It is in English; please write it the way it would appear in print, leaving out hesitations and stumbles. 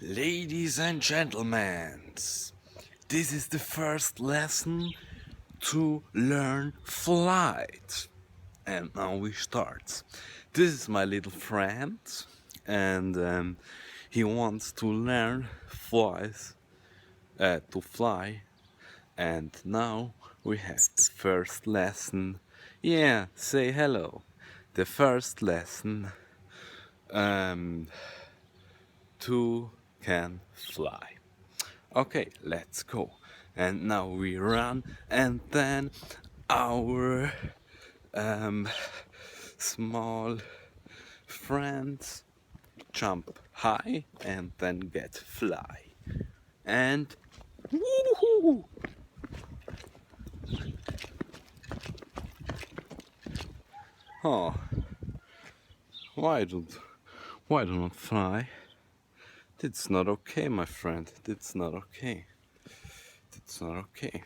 Ladies and gentlemen, this is the first lesson to learn flight. And now we start. This is my little friend, and he wants to learn to fly. And now we have the first lesson. Yeah, say hello. The first lesson to can fly. Okay, let's go. And now we run, and then our small friends jump high and then get fly. And woohoo! Oh, why do not fly? That's not okay, my friend. That's not okay. That's not okay.